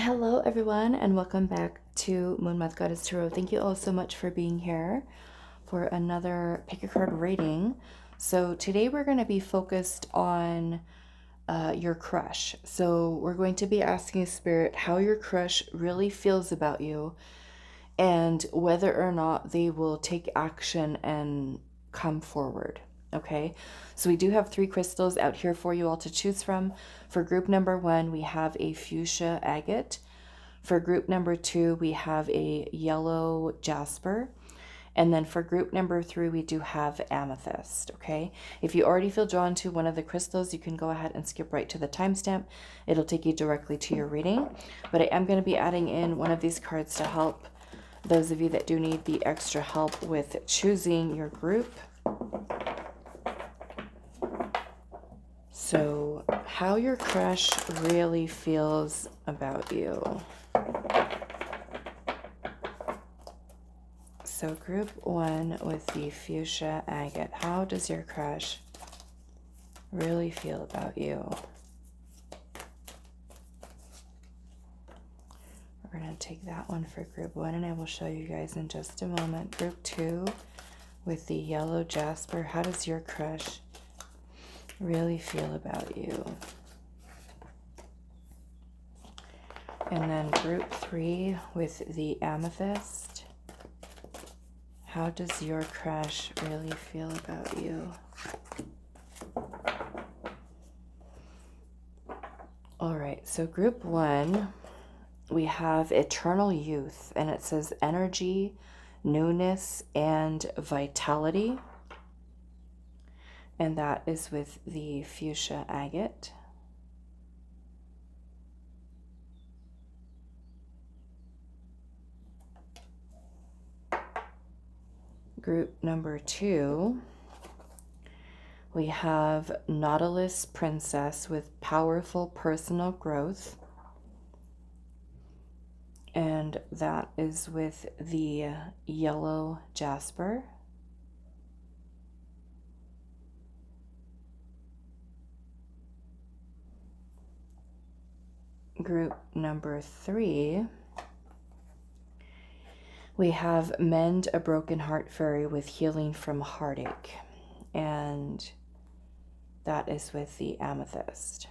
Hello everyone and welcome back to Moonmothgoddess Tarot. Thank you all so much for being here for another pick a card reading. So today we're going to be focused on your crush. So we're going to be asking Spirit how your crush really feels about you and whether or not they will take action and come forward. Okay, so we do have 3 crystals out here for you all to choose from. For group number 1, we have a Fuschia Agate. For group number 2, we have a yellow Jasper. And then for group number 3, we do have Amethyst, okay? If you already feel drawn to one of the crystals, you can go ahead and skip right to the timestamp. It'll take you directly to your reading. But I am going to be adding in one of these cards to help those of you that do need the extra help with choosing your group. So, how your crush really feels about you. So group 1 with the Fuschia Agate. How does your crush really feel about you? We're going to take that one for group 1 and I will show you guys in just a moment. Group 2 with the yellow Jasper. How does your crush really feel about you? And then group 3 with the Amethyst. How does your crush really feel about you? All right, so group 1, we have eternal youth, and it says energy, newness, and vitality. And that is with the Fuschia Agate. Group number 2, we have Nautilus Princess with powerful personal growth. And that is with the yellow Jasper. Group number 3, we have Mend a Broken Heart Fairy with Healing from Heartache. And that is with the Amethyst.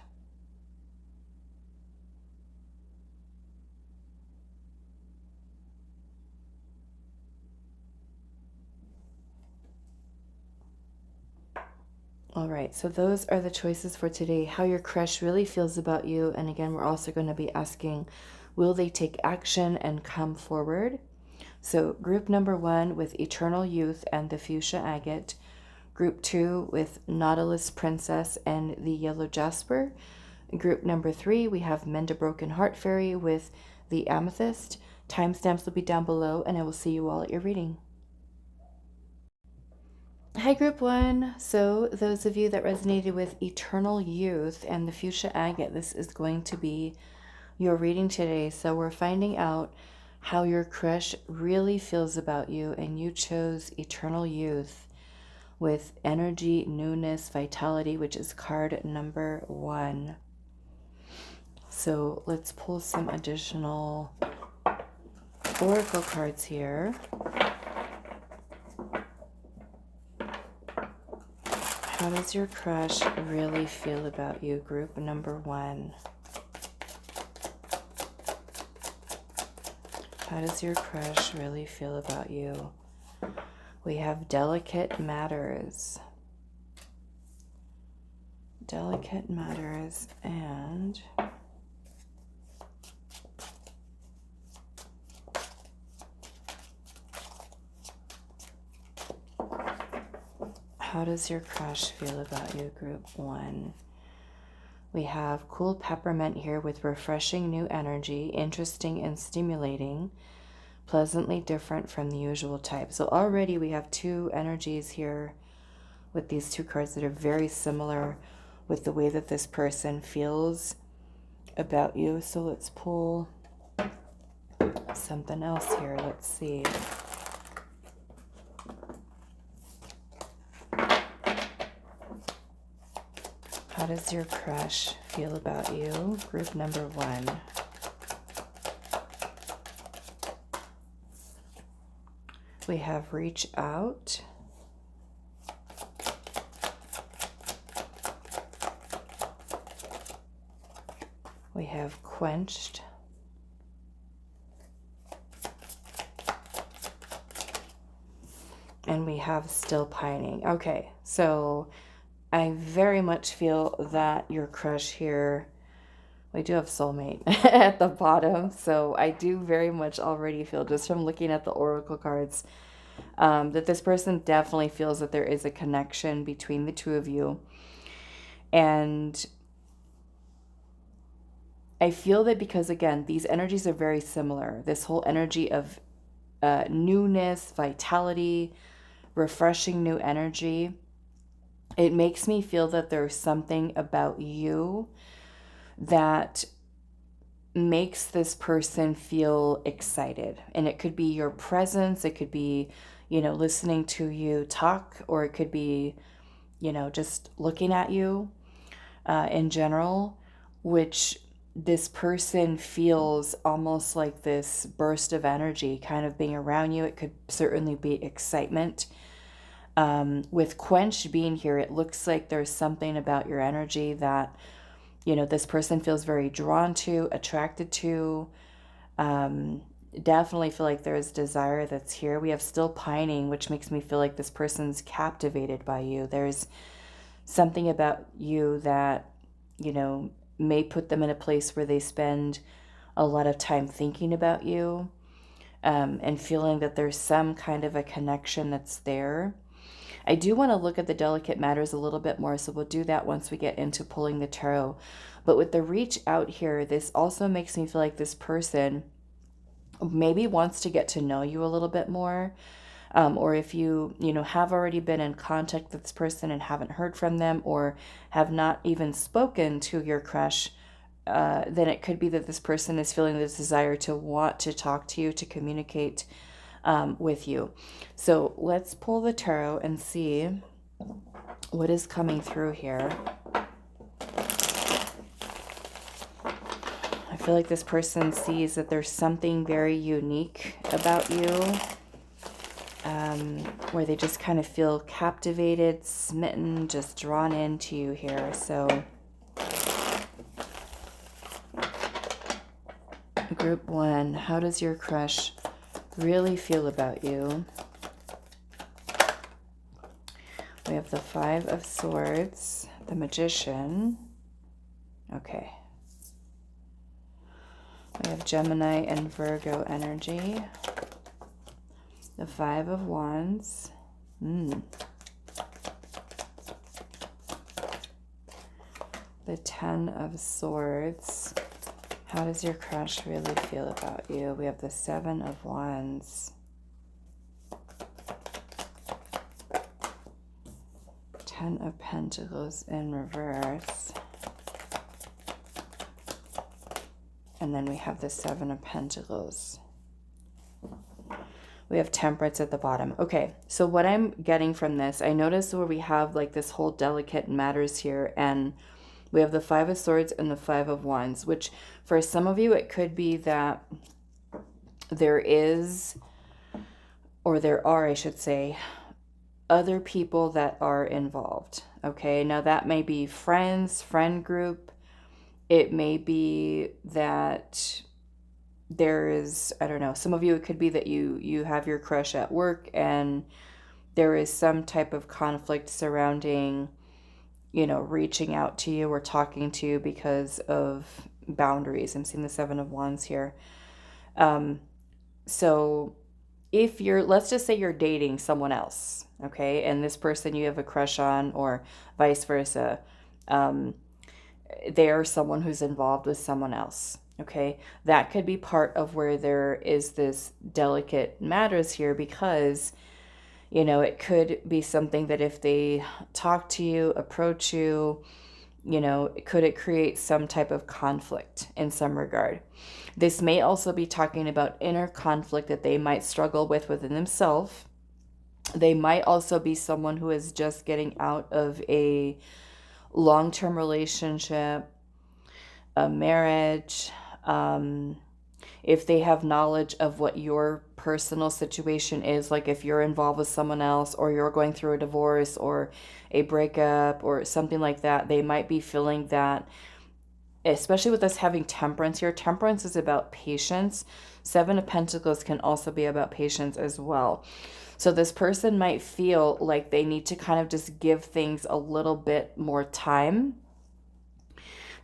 All right, so those are the choices for today. How your crush really feels about you. And again, we're also going to be asking, will they take action and come forward? So group number 1 with Eternal Youth and the Fuschia Agate. Group 2 with Nautilus Princess and the yellow Jasper. Group number 3, we have Mend a Broken Heart Fairy with the Amethyst. Timestamps will be down below, and I will see you all at your reading. Hi group 1. So those of you that resonated with Eternal Youth and the Fuschia Agate, this is going to be your reading today. So we're finding out how your crush really feels about you, and you chose Eternal Youth with energy, newness, vitality, which is card number 1. So let's pull some additional oracle cards here. How does your crush really feel about you, group number 1? How does your crush really feel about you? We have Delicate Matters. Delicate Matters, and how does your crush feel about you, group 1? We have Cool Peppermint here with refreshing new energy, interesting and stimulating, pleasantly different from the usual type. So already we have 2 energies here with these 2 cards that are very similar with the way that this person feels about you. So let's pull something else here. Let's see. How does your crush feel about you? Group number 1. We have reach out. We have quenched. And we have still pining. Okay, so I very much feel that your crush here, we do have soulmate at the bottom. So I do very much already feel, just from looking at the oracle cards, that this person definitely feels that there is a connection between the two of you. And I feel that because, again, these energies are very similar. This whole energy of newness, vitality, refreshing new energy. It makes me feel that there's something about you that makes this person feel excited. And it could be your presence. It could be, listening to you talk, or it could be, just looking at you in general, which this person feels almost like this burst of energy kind of being around you. It could certainly be excitement. With quenched being here, it looks like there's something about your energy that, this person feels very drawn to, attracted to. Definitely feel like there's desire that's here. We have still pining, which makes me feel like this person's captivated by you. There's something about you that, may put them in a place where they spend a lot of time thinking about you, and feeling that there's some kind of a connection that's there. I do want to look at the delicate matters a little bit more, so we'll do that once we get into pulling the tarot. But with the reach out here, this also makes me feel like this person maybe wants to get to know you a little bit more. Or if you, have already been in contact with this person and haven't heard from them, or have not even spoken to your crush, then it could be that this person is feeling this desire to want to talk to you, to communicate with you. So let's pull the tarot and see what is coming through here. I feel like this person sees that there's something very unique about you, where they just kind of feel captivated, smitten, just drawn into you here. So group 1, how does your crush really feel about you? We have the 5 of Swords, the Magician. Okay. We have Gemini and Virgo energy. The 5 of Wands. The 10 of Swords. How does your crush really feel about you? We have the 7 of Wands. 10 of Pentacles in reverse. And then we have the 7 of Pentacles. We have Temperance at the bottom. Okay, so what I'm getting from this, I notice where we have like this whole delicate matters here, and we have the 5 of Swords and the 5 of Wands, which for some of you, it could be that there is, or there are, I should say, other people that are involved. Okay, now that may be friends, friend group. It may be that there is, I don't know, some of you, it could be that you have your crush at work and there is some type of conflict surrounding, reaching out to you or talking to you because of boundaries. I'm seeing the 7 of Wands here. So if let's just say you're dating someone else, okay, and this person you have a crush on, or vice versa, they are someone who's involved with someone else, okay, that could be part of where there is this delicate matters here, because it could be something that if they talk to you, approach you, could it create some type of conflict in some regard. This may also be talking about inner conflict that they might struggle with within themselves. They might also be someone who is just getting out of a long-term relationship, a marriage. if they have knowledge of what your personal situation is, like if you're involved with someone else or you're going through a divorce or a breakup or something like that, they might be feeling that, especially with us having temperance here. Temperance is about patience. Seven of Pentacles can also be about patience as well. So this person might feel like they need to kind of just give things a little bit more time,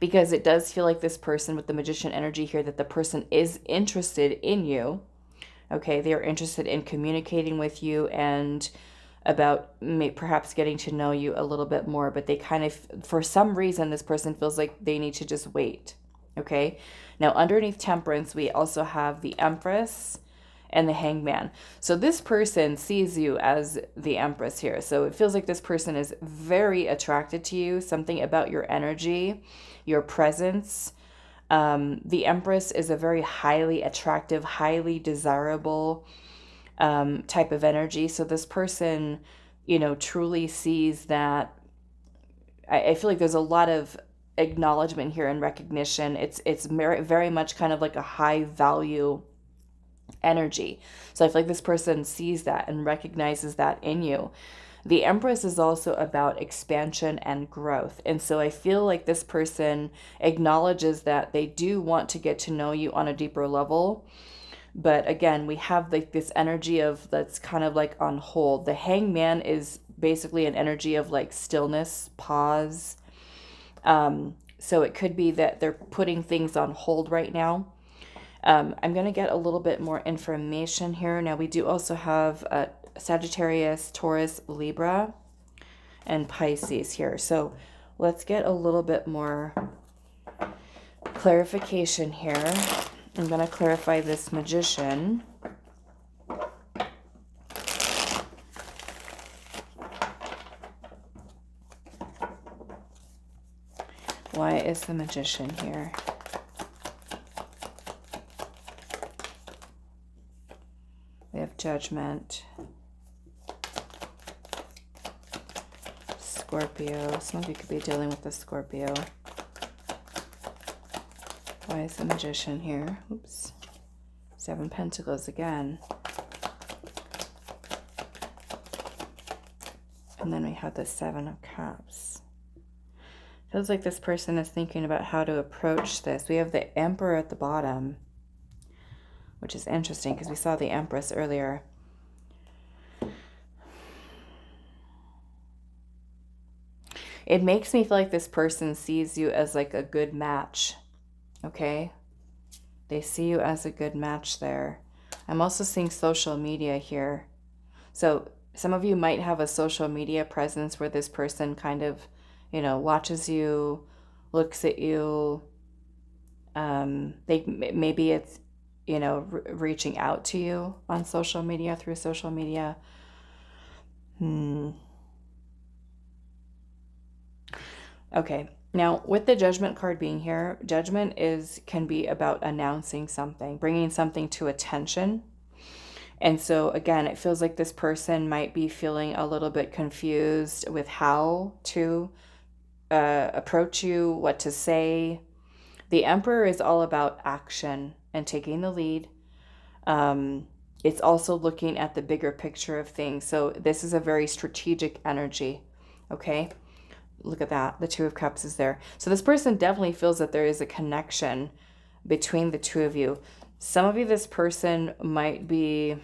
because it does feel like this person with the Magician energy here, that the person is interested in you. Okay, they are interested in communicating with you and about perhaps getting to know you a little bit more, but they kind of, for some reason, this person feels like they need to just wait. Okay, now underneath Temperance, we also have the Empress and the Hangman. So this person sees you as the Empress here. So it feels like this person is very attracted to you, something about your energy, your presence. The Empress is a very highly attractive, highly desirable type of energy. So this person, you know, truly sees that. I feel like there's a lot of acknowledgement here and recognition. It's very much kind of like a high value energy. So I feel like this person sees that and recognizes that in you. The Empress is also about expansion and growth. And so I feel like this person acknowledges that they do want to get to know you on a deeper level. But again, we have like this energy of that's kind of like on hold. The Hangman is basically an energy of like stillness, pause. So it could be that they're putting things on hold right now. I'm going to get a little bit more information here. Now, we do also have Sagittarius, Taurus, Libra, and Pisces here. So let's get a little bit more clarification here. I'm going to clarify this Magician. Why is the Magician here? We have Judgment, Scorpio. Some of you could be dealing with the Scorpio. Why is the Magician here? Oops. Seven Pentacles again. And then we have the Seven of Cups. Feels like this person is thinking about how to approach this. We have the Emperor at the bottom, which is interesting because we saw the Empress earlier. It makes me feel like this person sees you as like a good match. Okay? They see you as a good match there. I'm also seeing social media here. So some of you might have a social media presence where this person kind of, you know, watches you, looks at you. Maybe it's, you know, reaching out to you on social media, through social media. Okay. Now, with the Judgment card being here, Judgment can be about announcing something, bringing something to attention. And so, again, it feels like this person might be feeling a little bit confused with how to approach you, what to say. The Emperor is all about action and taking the lead. It's also looking at the bigger picture of things. So this is a very strategic energy, okay? Look at that. The Two of Cups is there. So this person definitely feels that there is a connection between the two of you. Some of you, this person might be,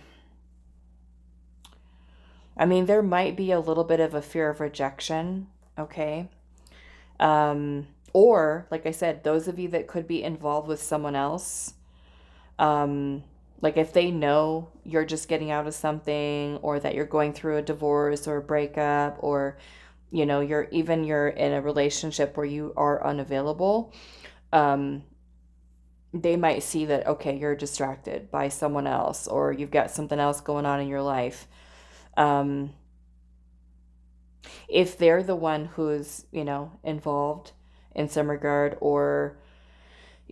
I mean, there might be a little bit of a fear of rejection, okay? Or, like I said, those of you that could be involved with someone else, like if they know you're just getting out of something, or that you're going through a divorce or a breakup, or, you know, you're in a relationship where you are unavailable, they might see that, okay, you're distracted by someone else, or you've got something else going on in your life. If they're the one who's, you know, involved in some regard, or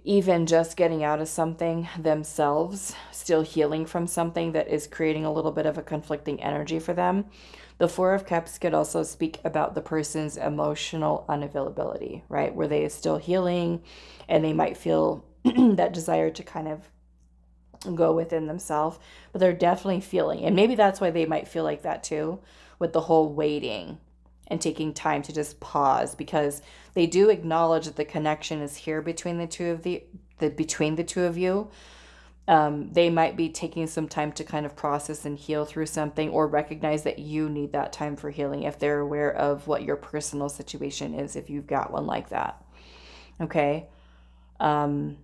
even just getting out of something themselves, still healing from something that is creating a little bit of a conflicting energy for them, the Four of Cups could also speak about the person's emotional unavailability, right? Where they are still healing and they might feel that desire to kind of go within themselves, but they're definitely feeling, and maybe that's why they might feel like that too, with the whole waiting and taking time to just pause, because they do acknowledge that the connection is here between the two of between the two of you. They might be taking some time to kind of process and heal through something, or recognize that you need that time for healing if they're aware of what your personal situation is, if you've got one like that. Okay. So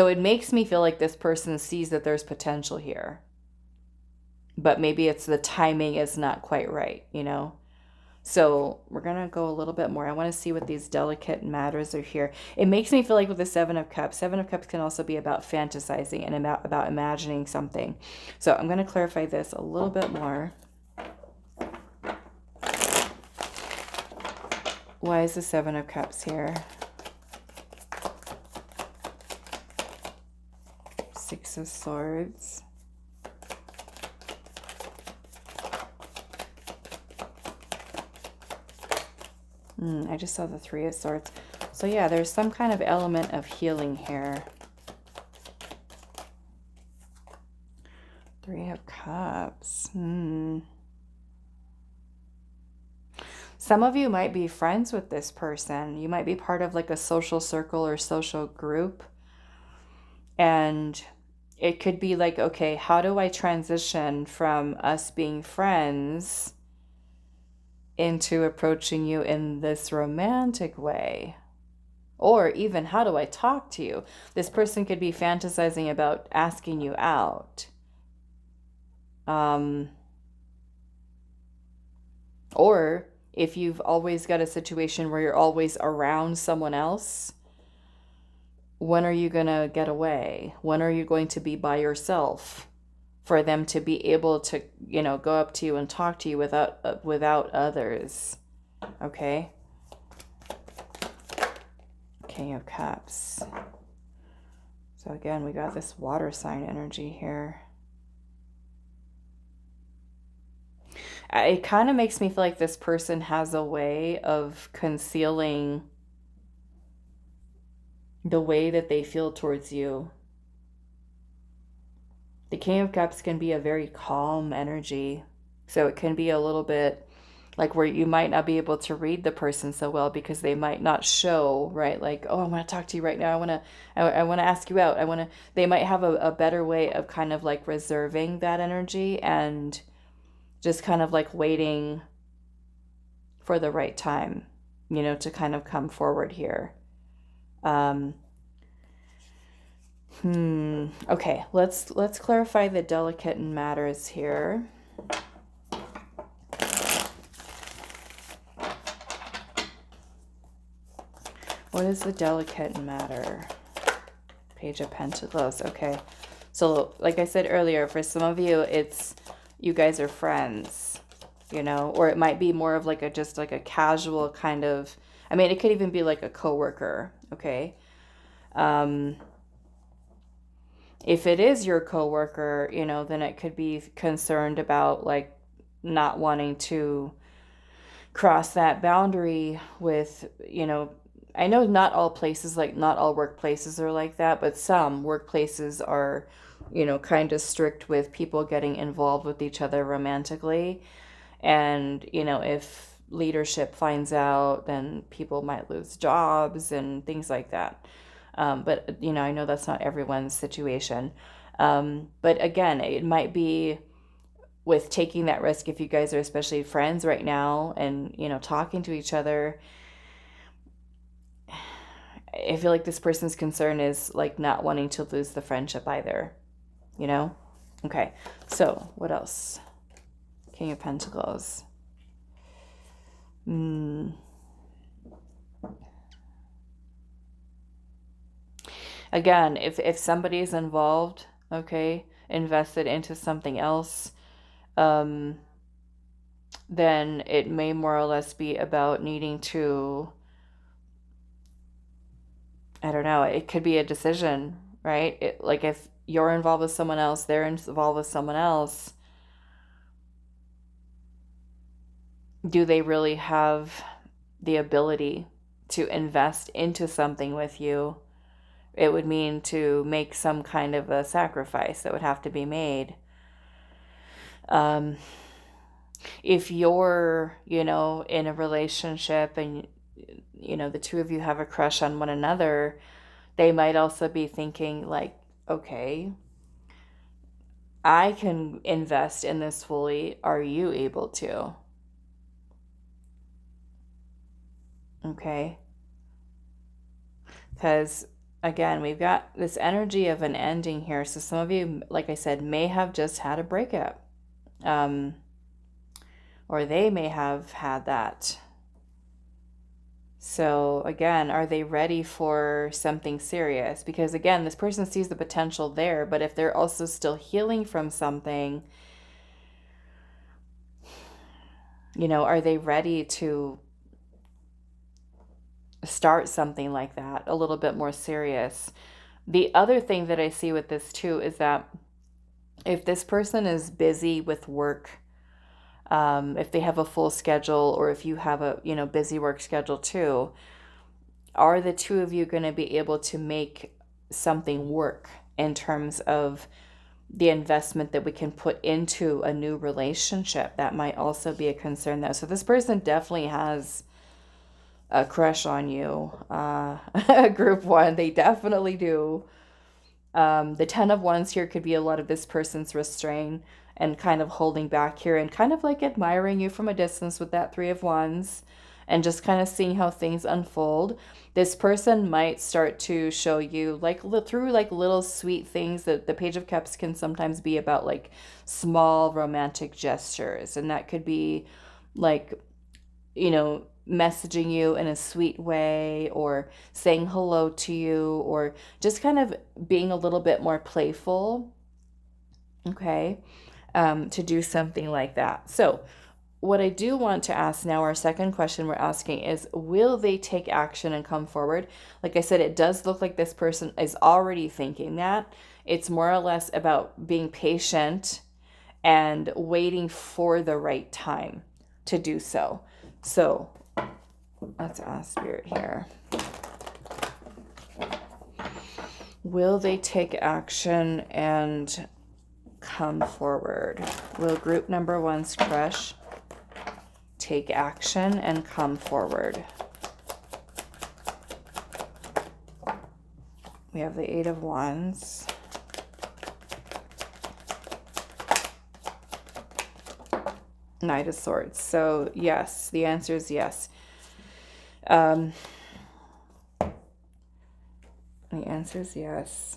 it makes me feel like this person sees that there's potential here, but maybe it's the timing is not quite right, you know? So we're going to go a little bit more. I want to see what these delicate matters are here. It makes me feel like with the Seven of Cups can also be about fantasizing and about imagining something. So I'm going to clarify this a little bit more. Why is the Seven of Cups here? Six of Swords. I just saw the Three of Swords. So yeah, there's some kind of element of healing here. Three of Cups. Some of you might be friends with this person. You might be part of like a social circle or social group. And it could be like, okay, how do I transition from us being friends into approaching you in this romantic way? Or even, how do I talk to you? This person could be fantasizing about asking you out. Or if you've always got a situation where you're always around someone else, when are you going to get away? When are you going to be by yourself for them to be able to, you know, go up to you and talk to you without others? Okay. King of Cups. So again, we got this water sign energy here. It kind of makes me feel like this person has a way of concealing the way that they feel towards you. The King of Cups can be a very calm energy. So it can be a little bit like where you might not be able to read the person so well, because they might not show, right? Like, oh, I want to talk to you right now. I want to ask you out. They might have a better way of kind of like reserving that energy and just kind of like waiting for the right time, you know, to kind of come forward here. Okay, let's clarify the delicate matters here. What is the delicate matter? Page of Pentacles. Okay. So like I said earlier, for some of you, it's you guys are friends, you know, or it might be more of like just like a casual kind of, I mean, it could even be like a coworker. Okay. If it is your coworker, you know, then it could be concerned about like not wanting to cross that boundary with, you know, I know not all places, like not all workplaces are like that, but some workplaces are, you know, kind of strict with people getting involved with each other romantically. And, you know, if leadership finds out, then people might lose jobs and things like that. But, you know, I know that's not everyone's situation. But again, it might be with taking that risk if you guys are especially friends right now and, you know, talking to each other. I feel like this person's concern is like not wanting to lose the friendship either, you know? Okay, so what else? King of Pentacles. Again, if somebody is involved, okay, invested into something else, then it may more or less be about needing to, I don't know, it could be a decision, right? Like if you're involved with someone else, they're involved with someone else, do they really have the ability to invest into something with you? it would mean to make some kind of a sacrifice that would have to be made. If you're, in a relationship and, the two of you have a crush on one another, they might also be thinking like, okay, I can invest in this fully. Are you able to? Okay. Because again, we've got this energy of an ending here. So some of you, like I said, may have just had a breakup. Or they may have had that. So again, are they ready for something serious? Because again, this person sees the potential there, but if they're also still healing from something, are they ready to start something like that, a little bit more serious? The other thing that I see with this too is that if this person is busy with work, if they have a full schedule, or if you have a busy work schedule too, are the two of you going to be able to make something work in terms of the investment that we can put into a new relationship? That might also be a concern though. So this person definitely has a crush on you. Group 1, they definitely do. The 10 of Wands here could be a lot of this person's restraint and kind of holding back here and kind of like admiring you from a distance with that 3 of Wands and just kind of seeing how things unfold. This person might start to show you like through like little sweet things. That the Page of Cups can sometimes be about like small romantic gestures, and that could be like, messaging you in a sweet way, or saying hello to you, or just kind of being a little bit more playful, okay, to do something like that. So what I do want to ask now, our second question we're asking is, will they take action and come forward? Like I said, it does look like this person is already thinking that. It's more or less about being patient and waiting for the right time to do so. So let's ask Spirit here. Will they take action and come forward? Will group number 1's crush take action and come forward? We have the 8 of Wands. Knight of Swords. So yes, the answer is yes. The answer is yes.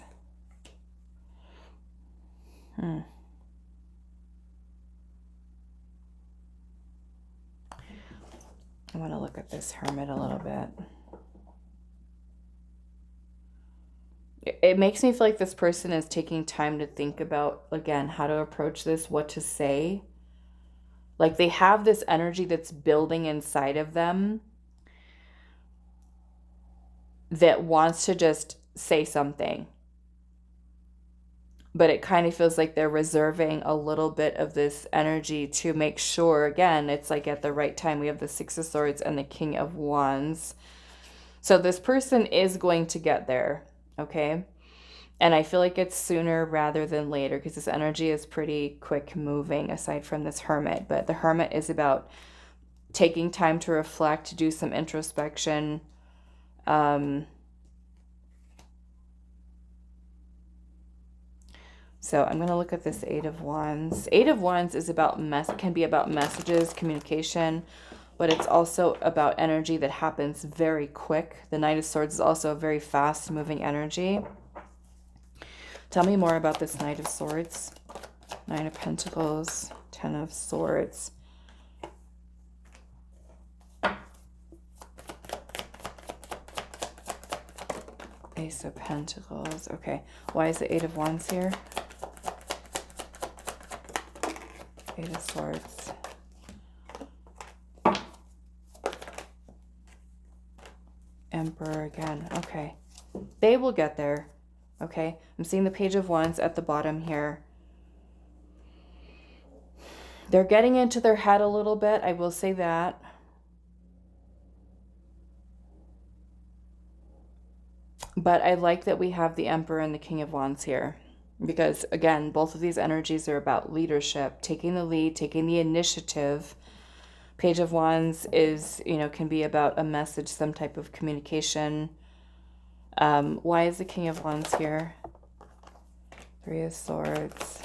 I want to look at this Hermit a little bit. It makes me feel like this person is taking time to think about, again, how to approach this, what to say. Like they have this energy that's building inside of them that wants to just say something. But it kind of feels like they're reserving a little bit of this energy to make sure, again, it's like at the right time. We have the 6 of Swords and the King of Wands. So this person is going to get there, okay? And I feel like it's sooner rather than later, because this energy is pretty quick moving aside from this Hermit. But the Hermit is about taking time to reflect, do some introspection. So I'm going to look at this 8 of Wands. 8 of Wands is about can be about messages, communication, but it's also about energy that happens very quick. The Knight of Swords is also a very fast moving energy. Tell me more about this Knight of Swords. 9 of Pentacles, 10 of Swords. Ace of Pentacles. Okay. Why is the 8 of Wands here? 8 of Swords. Emperor again. Okay. They will get there. Okay. I'm seeing the Page of Wands at the bottom here. They're getting into their head a little bit. I will say that. But I like that we have the Emperor and the King of Wands here. Because, again, both of these energies are about leadership, taking the lead, taking the initiative. Page of Wands is, you know, can be about a message, some type of communication. Why is the King of Wands here? Three of Swords.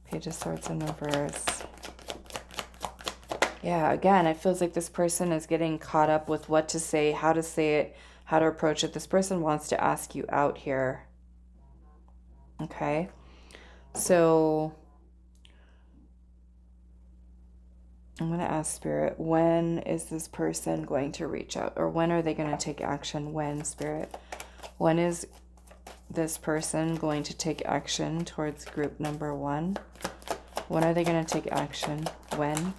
Page of Swords in reverse. Yeah, again, it feels like this person is getting caught up with what to say it, how to approach it. This person wants to ask you out here. Okay. So I'm going to ask Spirit, when is this person going to reach out? Or when are they going to take action? When, Spirit? When is this person going to take action towards group number 1? When are they going to take action? When?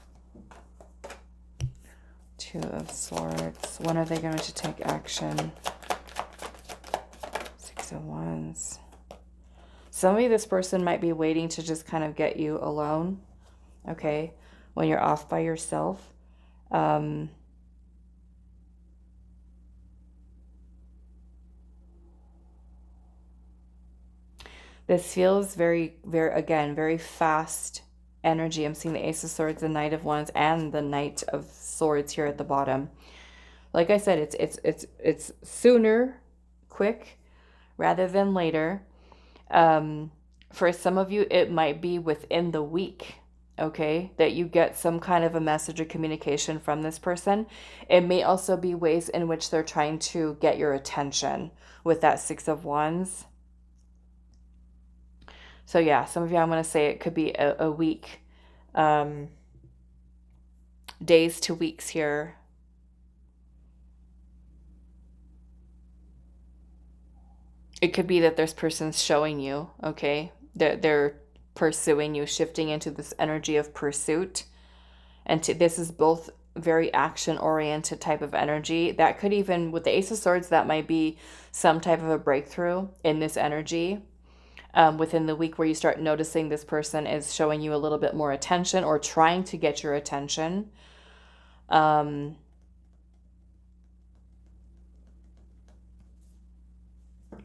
Two of Swords. When are they going to take action? Six of Wands. Some of this person might be waiting to just kind of get you alone. Okay. When you're off by yourself. This feels very, again, very fast energy. I'm seeing the Ace of Swords, the Knight of Wands, and the Knight of Swords here at the bottom. Like I said, it's sooner, quick, rather than later. For some of you, it might be within the week, okay, that you get some kind of a message or communication from this person. It may also be ways in which they're trying to get your attention with that Six of Wands. So yeah, some of you, I'm going to say it could be a week, days to weeks here. It could be that this person's showing you, okay, they're pursuing you, shifting into this energy of pursuit. And this is both very action-oriented type of energy. That could even, with the Ace of Swords, that might be some type of a breakthrough in this energy. Within the week where you start noticing this person is showing you a little bit more attention or trying to get your attention.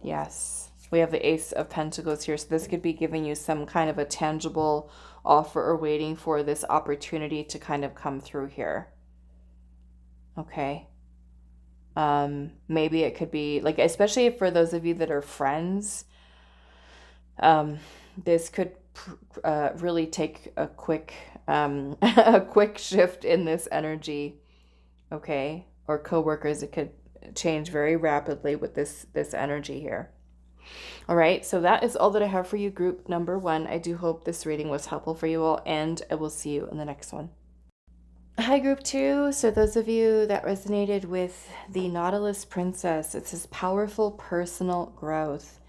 Yes, we have the Ace of Pentacles here. So this could be giving you some kind of a tangible offer or waiting for this opportunity to kind of come through here. Okay. Maybe it could be like, especially for those of you that are friends, this could really take a quick, a quick shift in this energy. Okay. Or coworkers, it could change very rapidly with this energy here. All right, so that is all that I have for you, group number 1. I do hope this reading was helpful for you all, and I will see you in the next one. Hi, group 2. So those of you that resonated with the Nautilus Princess, it says powerful personal growth.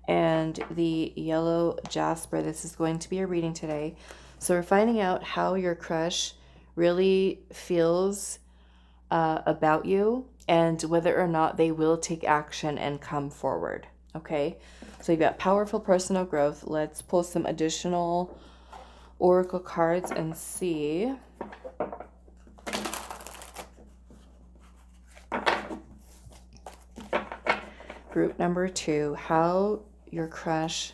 And the yellow Jasper, this is going to be a reading today. So we're finding out how your crush really feels about you and whether or not they will take action and come forward. Okay, so you've got powerful personal growth. Let's pull some additional oracle cards and see. Group number 2, how your crush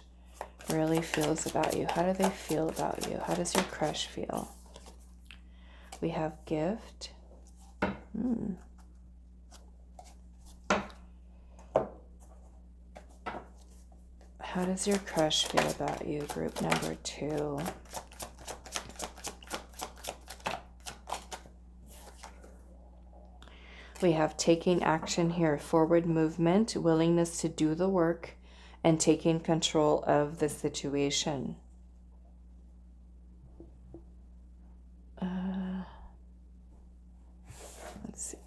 really feels about you. How do they feel about you? How does your crush feel? We have gift. How does your crush feel about you, group number 2? We have taking action here, forward movement, willingness to do the work, and taking control of the situation. Let's see.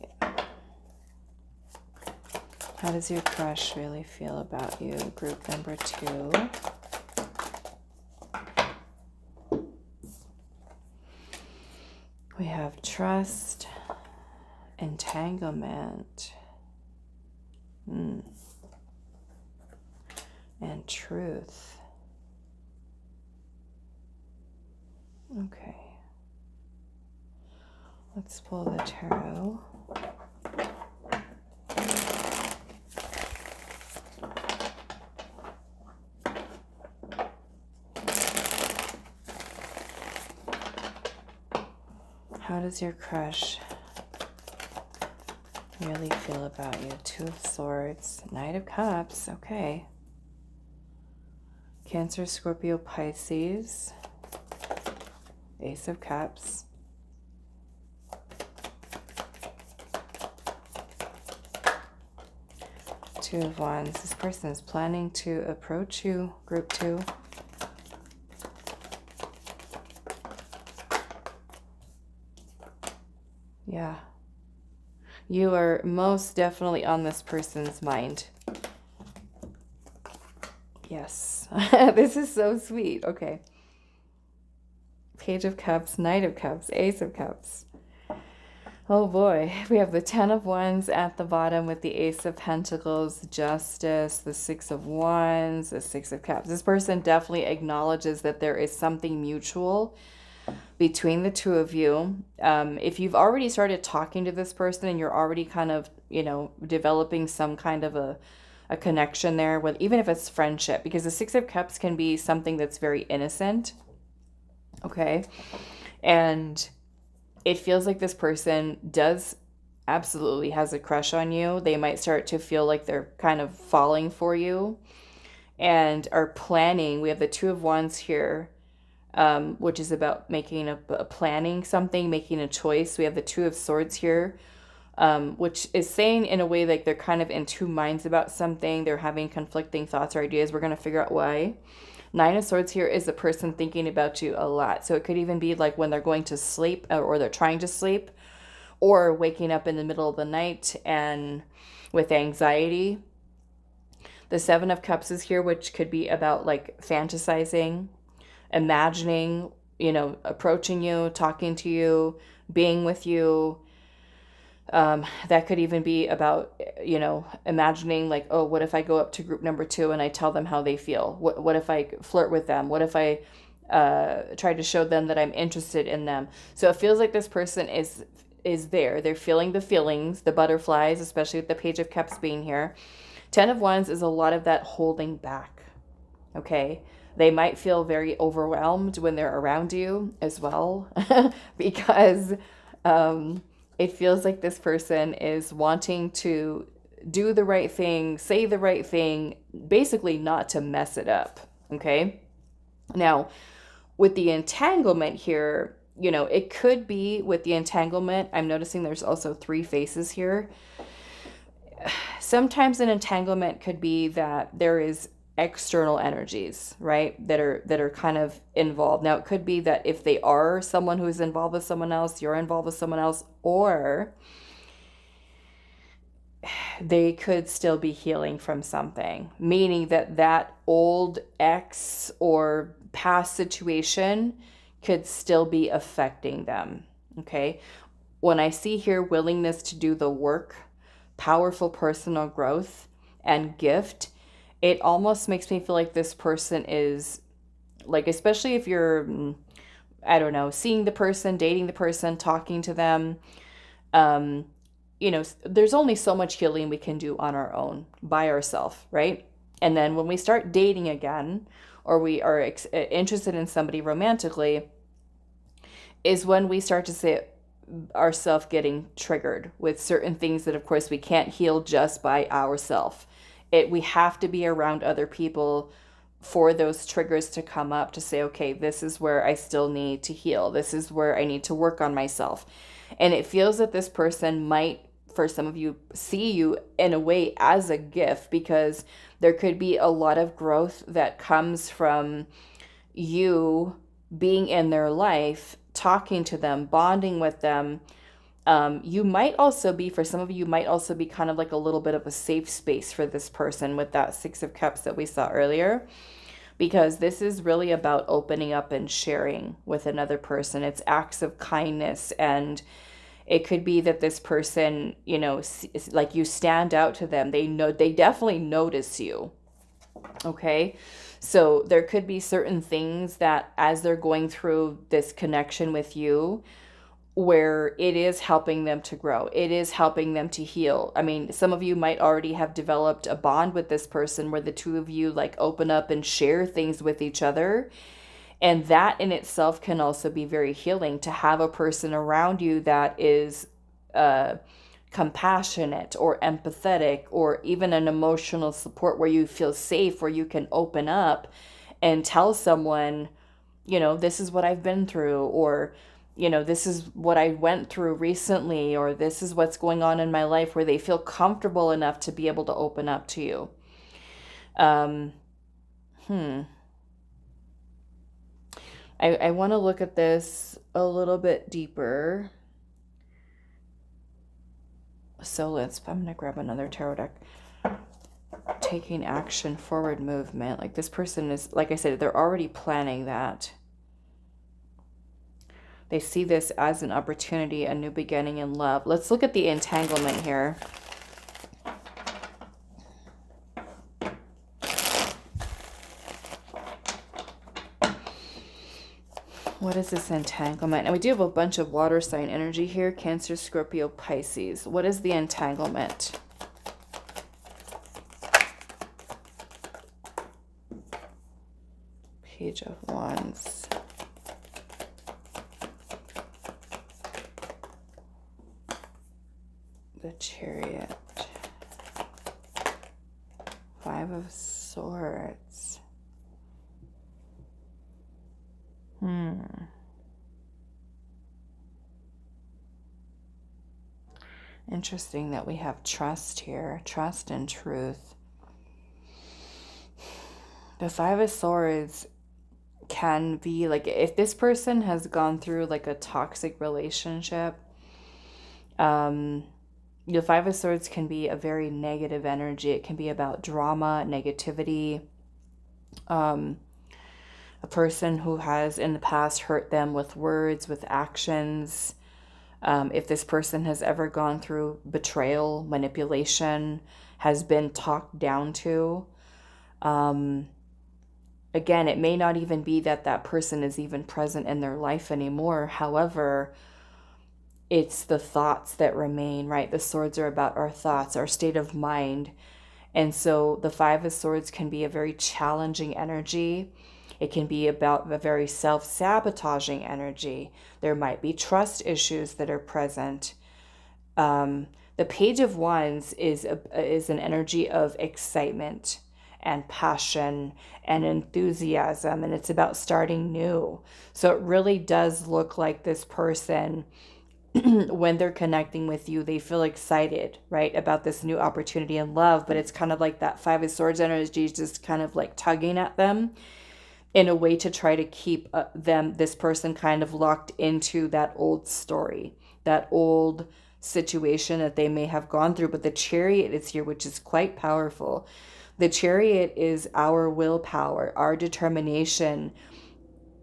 How does your crush really feel about you, group number 2? We have trust, entanglement, and truth. Okay. Let's pull the tarot. How does your crush really feel about you? Two of Swords, Knight of Cups, okay. Cancer, Scorpio, Pisces, Ace of Cups. Two of Wands. This person is planning to approach you, group 2. Yeah. You are most definitely on this person's mind. Yes. This is so sweet. Okay. Page of Cups, Knight of Cups, Ace of Cups. Oh boy. We have the 10 of Wands at the bottom with the Ace of Pentacles, Justice, the 6 of Wands, the 6 of Cups. This person definitely acknowledges that there is something mutual between the two of you. If you've already started talking to this person and you're already kind of, you know, developing some kind of a connection there, with even if it's friendship, because the 6 of Cups can be something that's very innocent. Okay. And it feels like this person does absolutely has a crush on you. They might start to feel like they're kind of falling for you and are planning. We have the 2 of Wands here, which is about making a planning something, making a choice. We have the 2 of Swords here, which is saying in a way like they're kind of in two minds about something. They're having conflicting thoughts or ideas. We're going to figure out why. 9 of Swords here is the person thinking about you a lot. So it could even be like when they're going to sleep or they're trying to sleep or waking up in the middle of the night and with anxiety. The 7 of Cups is here, which could be about like fantasizing, imagining, you know, approaching you, talking to you, being with you. That could even be about, you know, imagining like, oh, what if I go up to group number 2 and I tell them how they feel? What if I flirt with them? What if I try to show them that I'm interested in them? So it feels like this person is there. They're feeling the feelings, the butterflies, especially with the Page of Cups being here. 10 of Wands is a lot of that holding back. Okay. They might feel very overwhelmed when they're around you as well, because it feels like this person is wanting to do the right thing, say the right thing, basically not to mess it up. Okay. Now, with the entanglement here, you know, it could be with the entanglement. I'm noticing there's also 3 faces here. Sometimes an entanglement could be that there is external energies, right, that are kind of involved. Now, it could be that if they are someone who is involved with someone else, you're involved with someone else, or they could still be healing from something, meaning that that old ex or past situation could still be affecting them. Okay. When I see here willingness to do the work, powerful personal growth and gift, it almost makes me feel like this person is like, especially if you're, I don't know, seeing the person, dating the person, talking to them, you know, there's only so much healing we can do on our own by ourselves, right? And then when we start dating again, or we are interested in somebody romantically, is when we start to see ourselves getting triggered with certain things that, of course, we can't heal just by ourselves. We have to be around other people for those triggers to come up to say, okay, this is where I still need to heal. This is where I need to work on myself. And it feels that this person might, for some of you, see you in a way as a gift, because there could be a lot of growth that comes from you being in their life, talking to them, bonding with them. You might also be, for some of you, might also be kind of like a little bit of a safe space for this person with that 6 of Cups that we saw earlier, because this is really about opening up and sharing with another person. It's acts of kindness, and it could be that this person, you know, like you stand out to them. They definitely notice you. Okay. So there could be certain things that as they're going through this connection with you, where it is helping them to grow. It is helping them to heal. I mean, some of you might already have developed a bond with this person where the two of you like open up and share things with each other. And that in itself can also be very healing, to have a person around you that is compassionate or empathetic, or even an emotional support where you feel safe, where you can open up and tell someone, you know, this is what I've been through, or, you know, this is what I went through recently, or this is what's going on in my life, where they feel comfortable enough to be able to open up to you. I want to look at this a little bit deeper. So I'm going to grab another tarot deck. Taking action, forward movement. Like, this person is, like I said, they're already planning that. They see this as an opportunity, a new beginning in love. Let's look at the entanglement here. What is this entanglement? And we do have a bunch of water sign energy here. Cancer, Scorpio, Pisces. What is the entanglement? Page of Wands. The Chariot. Five of Swords. Interesting that we have trust here. Trust and truth. The Five of Swords can be like, if this person has gone through like a toxic relationship, the Five of Swords can be a very negative energy. It can be about drama, negativity. A person who has in the past hurt them with words, with actions. If this person has ever gone through betrayal, manipulation, has been talked down to. Again, it may not even be that that person is even present in their life anymore. However, it's the thoughts that remain, right? The swords are about our thoughts, our state of mind. And so the Five of Swords can be a very challenging energy. It can be about a very self-sabotaging energy. There might be trust issues that are present. The Page of Wands is an energy of excitement and passion and enthusiasm, and it's about starting new. So it really does look like this person, when they're connecting with you, they feel excited, right, about this new opportunity in love, but it's kind of like that Five of Swords energy is just kind of like tugging at them in a way to try to keep this person kind of locked into that old story, that old situation that they may have gone through. But the Chariot is here, which is quite powerful. The Chariot is our willpower, our determination,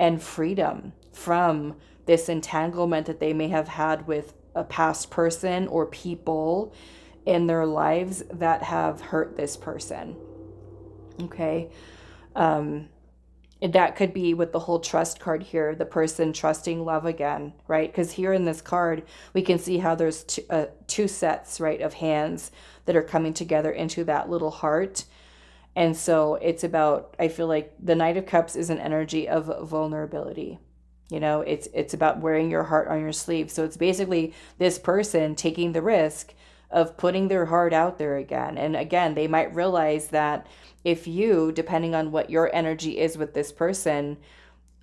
and freedom from this entanglement that they may have had with a past person or people in their lives that have hurt this person. Okay. That could be with the whole trust card here, the person trusting love again, right? Because here in this card, we can see how there's two sets, right, of hands that are coming together into that little heart. And so it's about, I feel like the Knight of Cups is an energy of vulnerability. You know, it's about wearing your heart on your sleeve. So it's basically this person taking the risk of putting their heart out there again. And again, they might realize that if you, depending on what your energy is with this person,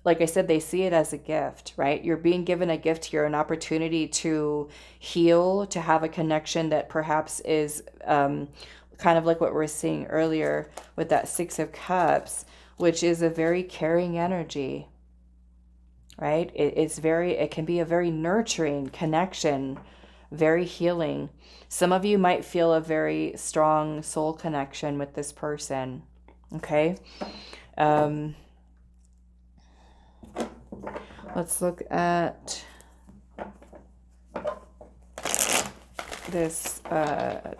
like I said, they see it as a gift, right? You're being given a gift here, an opportunity to heal, to have a connection that perhaps is kind of like what we're seeing earlier with that Six of Cups, which is a very caring energy, right? It can be a very nurturing connection, very healing. Some of you might feel a very strong soul connection with this person. Okay. Let's look at this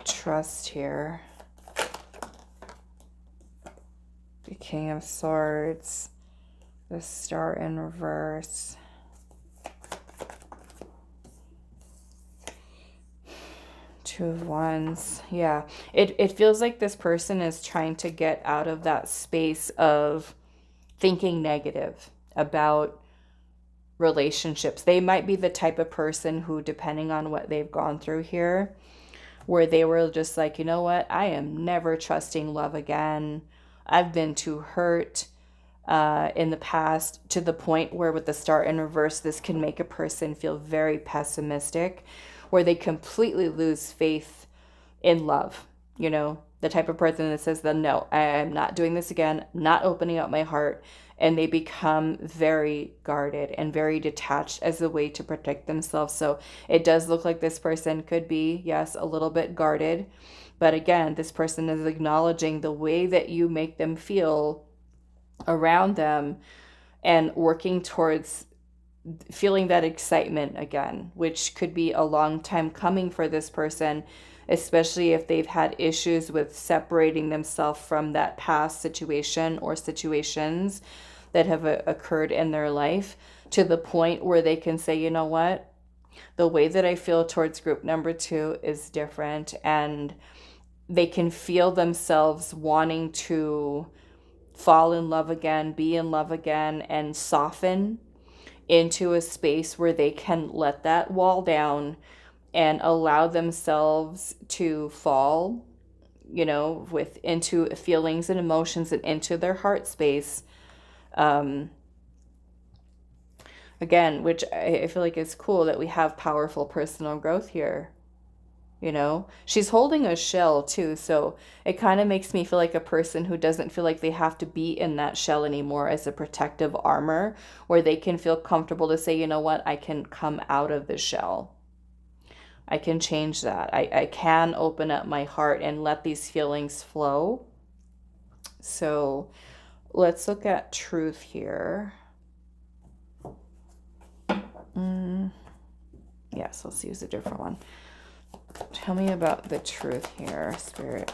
trust here. The King of Swords, the Star in reverse. Two of Wands. Yeah, it feels like this person is trying to get out of that space of thinking negative about relationships. They might be the type of person who, depending on what they've gone through here, where they were just like, you know what, I am never trusting love again. I've been too hurt in the past, to the point where with the star in reverse, this can make a person feel very pessimistic, where they completely lose faith in love. You know, the type of person that says, no, I am not doing this again, not opening up my heart. And they become very guarded and very detached as a way to protect themselves. So it does look like this person could be, yes, a little bit guarded. But again, this person is acknowledging the way that you make them feel around them and working towards feeling that excitement again, which could be a long time coming for this person, especially if they've had issues with separating themselves from that past situation or situations that have occurred in their life, to the point where they can say, you know what, the way that I feel towards group number 2 is different, and they can feel themselves wanting to fall in love again, be in love again, and soften into a space where they can let that wall down and allow themselves to fall, you know, into feelings and emotions and into their heart space. Again, which I feel like is cool that we have powerful personal growth here. You know, she's holding a shell too, so it kind of makes me feel like a person who doesn't feel like they have to be in that shell anymore as a protective armor, where they can feel comfortable to say, you know what, I can come out of the shell. I can change that. I can open up my heart and let these feelings flow. So let's look at truth here. Yes, let's use a different one. Tell me about the truth here, Spirit.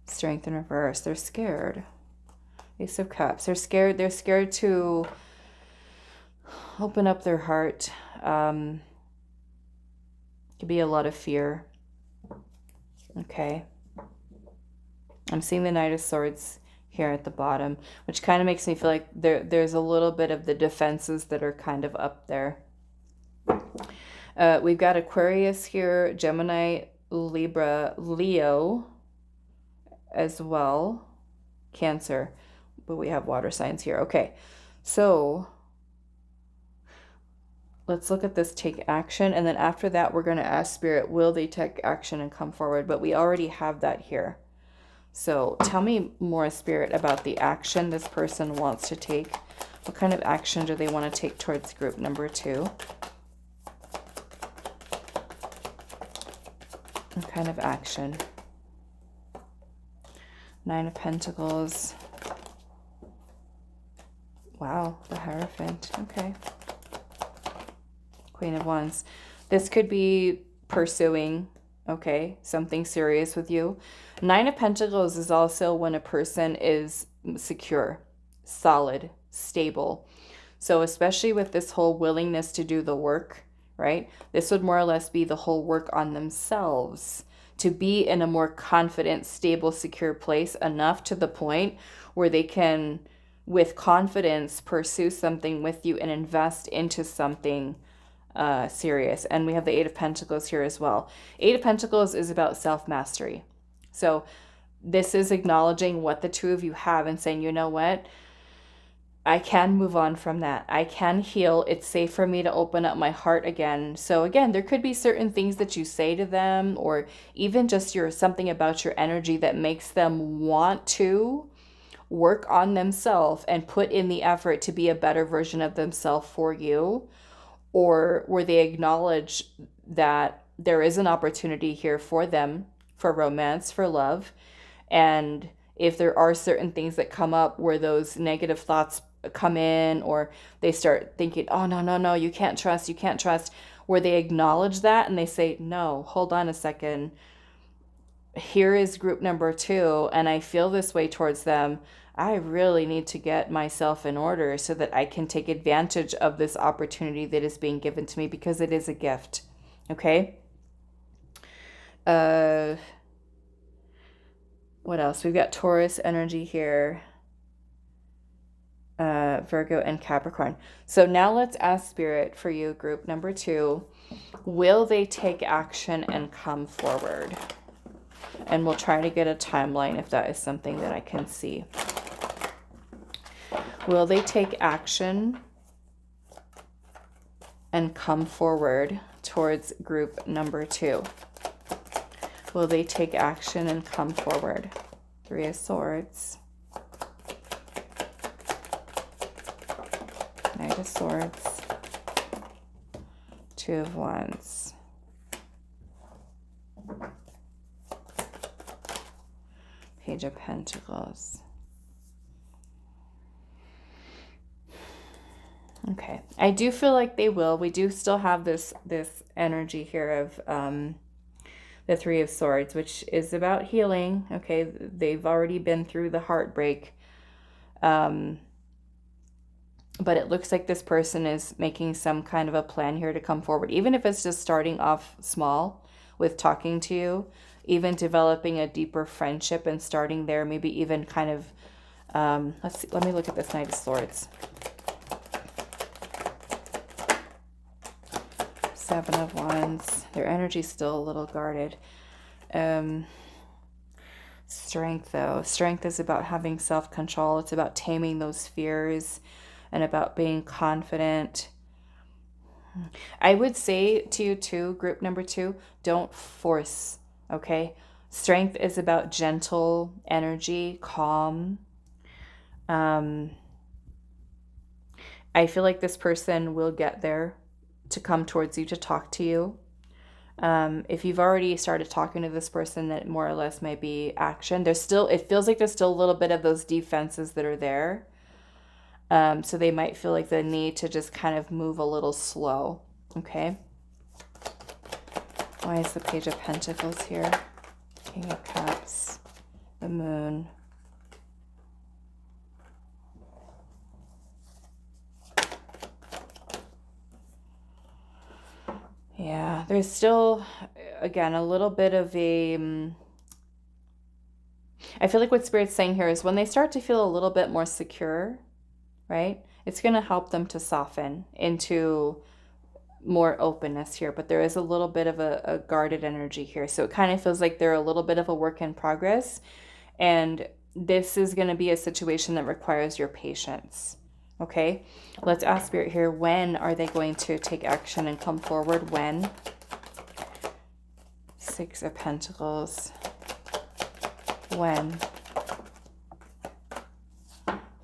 Strength in reverse. They're scared. Ace of Cups. They're scared. They're scared to open up their heart. Could be a lot of fear. Okay. I'm seeing the Knight of Swords here at the bottom, which kind of makes me feel like there's a little bit of the defenses that are kind of up there. We've got Aquarius here, Gemini, Libra, Leo as well, Cancer, but we have water signs here. Okay, so let's look at this take action, and then after that we're going to ask Spirit, will they take action and come forward? But we already have that here. So tell me more, Spirit, about the action this person wants to take. What kind of action do they want to take towards group number 2? What kind of action? 9 of Pentacles. Wow, the Hierophant. Okay. Queen of Wands. This could be pursuing, okay, something serious with you. 9 of Pentacles is also when a person is secure, solid, stable. So especially with this whole willingness to do the work, right? This would more or less be the whole work on themselves to be in a more confident, stable, secure place enough to the point where they can, with confidence, pursue something with you and invest into something serious. And we have the 8 of Pentacles here as well. 8 of Pentacles is about self-mastery. So this is acknowledging what the two of you have and saying, you know what? I can move on from that. I can heal. It's safe for me to open up my heart again. So again, there could be certain things that you say to them, or even just something about your energy that makes them want to work on themselves and put in the effort to be a better version of themselves for you, or where they acknowledge that there is an opportunity here for them, for romance, for love. And if there are certain things that come up where those negative thoughts come in, or they start thinking, oh, no, you can't trust, where they acknowledge that and they say, no, hold on a second. Here is group number 2, and I feel this way towards them. I really need to get myself in order so that I can take advantage of this opportunity that is being given to me, because it is a gift. Okay? What else? We've got Taurus energy here, Virgo and Capricorn. So now let's ask Spirit for you, group number 2. Will they take action and come forward? And we'll try to get a timeline if that is something that I can see. Will they take action and come forward towards group number 2? Will they take action and come forward? 3 of Swords. Knight of Swords. 2 of Wands. Page of Pentacles. Okay, I do feel like they will. We do still have this energy here of the 3 of Swords, which is about healing. Okay, they've already been through the heartbreak. But it looks like this person is making some kind of a plan here to come forward, even if it's just starting off small with talking to you, even developing a deeper friendship and starting there, maybe even kind of, let's see, let me look at this Knight of Swords. 7 of Wands. Their energy's still a little guarded. Strength, though. Strength is about having self-control. It's about taming those fears and about being confident. I would say to you too, group number 2, don't force, okay? Strength is about gentle energy, calm. I feel like this person will get there to come towards you, to talk to you. If you've already started talking to this person, that more or less might be action. There's still, it feels like there's still a little bit of those defenses that are there. So they might feel like the need to just kind of move a little slow. Okay. Why is the Page of Pentacles here? King of Cups, the Moon. Yeah, there's still, again, a little bit of a, I feel like what Spirit's saying here is when they start to feel a little bit more secure, right? It's going to help them to soften into more openness here, but there is a little bit of a guarded energy here. So it kind of feels like they're a little bit of a work in progress. And this is going to be a situation that requires your patience. Okay, let's ask Spirit here. When are they going to take action and come forward? When? 6 of Pentacles. When?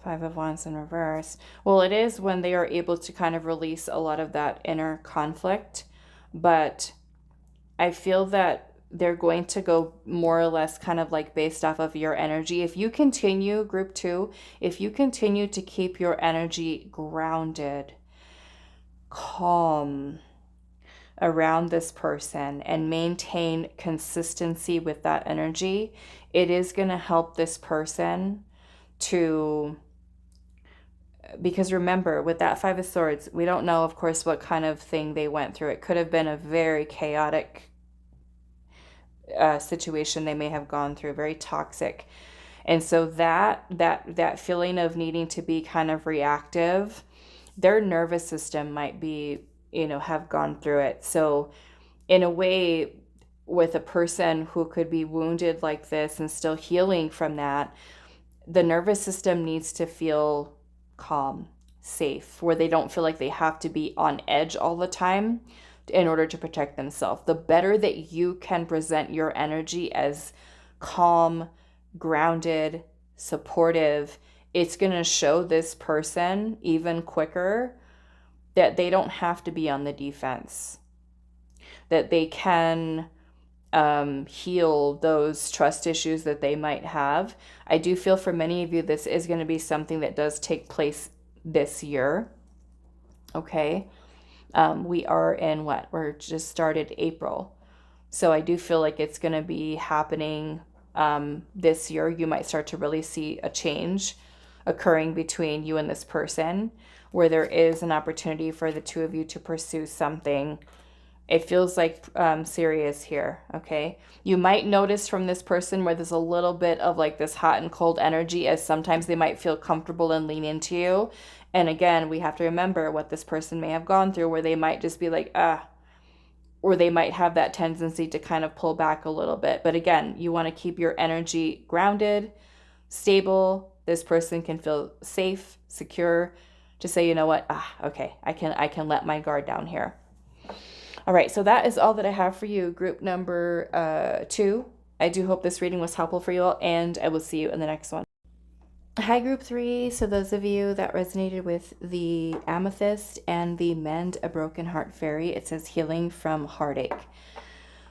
5 of Wands in reverse. Well, it is when they are able to kind of release a lot of that inner conflict. But I feel that they're going to go more or less kind of like based off of your energy. If you continue, group 2, if you continue to keep your energy grounded, calm around this person and maintain consistency with that energy, it is going to help this person to, because remember, with that 5 of Swords, we don't know, of course, what kind of thing they went through. It could have been a very chaotic situation they may have gone through, very toxic. And so that feeling of needing to be kind of reactive, their nervous system might be, have gone through it. So in a way, with a person who could be wounded like this and still healing from that, the nervous system needs to feel calm, safe, where they don't feel like they have to be on edge all the time in order to protect themselves. The better that you can present your energy as calm, grounded, supportive, it's going to show this person even quicker that they don't have to be on the defense, that they can heal those trust issues that they might have. I do feel for many of you, this is going to be something that does take place this year. Okay. We are in what? We're just started April. So I do feel like it's going to be happening this year. You might start to really see a change occurring between you and this person, where there is an opportunity for the 2 of you to pursue something It feels like serious here, okay? You might notice from this person where there's a little bit of like this hot and cold energy, as sometimes they might feel comfortable and lean into you. And again, we have to remember what this person may have gone through, where they might just be like, or they might have that tendency to kind of pull back a little bit. But again, you want to keep your energy grounded, stable. This person can feel safe, secure, to say, you know what, okay, I can let my guard down here. All right, so that is all that I have for you, group number 2. I do hope this reading was helpful for you all, and I will see you in the next one. Hi, group 3. So those of you that resonated with the Amethyst and the Mend a Broken Heart Fairy, it says healing from heartache.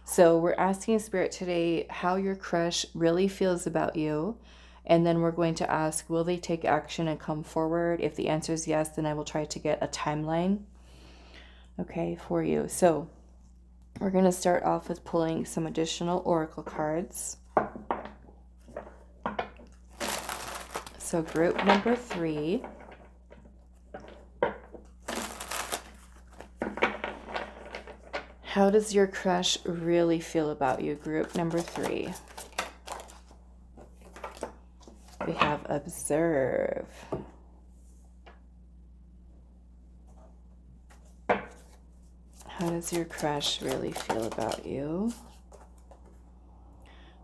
So we're asking Spirit today how your crush really feels about you. And then we're going to ask, will they take action and come forward? If the answer is yes, then I will try to get a timeline, okay, for you. So we're going to start off with pulling some additional oracle cards. So group number 3. How does your crush really feel about you, group number 3? We have observe. How does your crush really feel about you?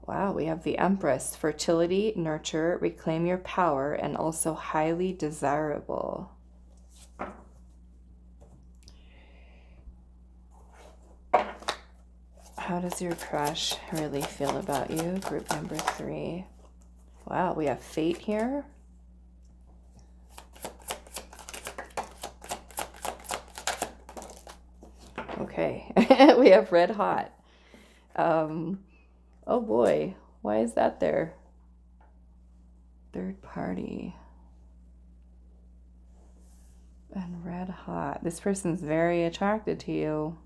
Wow, we have the Empress. Fertility, nurture, reclaim your power, and also highly desirable. How does your crush really feel about you, group number 3? Wow, we have fate here. Okay, we have red hot. Oh boy, why is that there? Third party. And red hot. This person's very attracted to you.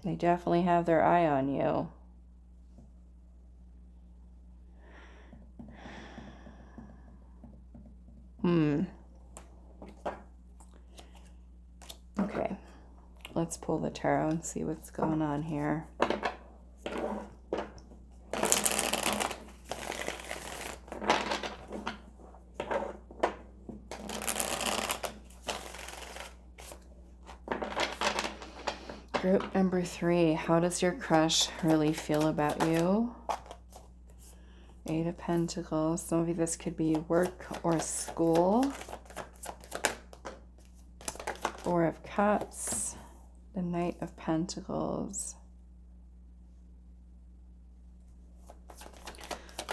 They definitely have their eye on you. Okay, let's pull the tarot and see what's going on here. Group number 3, how does your crush really feel about you? 8 of Pentacles. Some of you, this could be work or school. 4 of Cups. The Knight of Pentacles.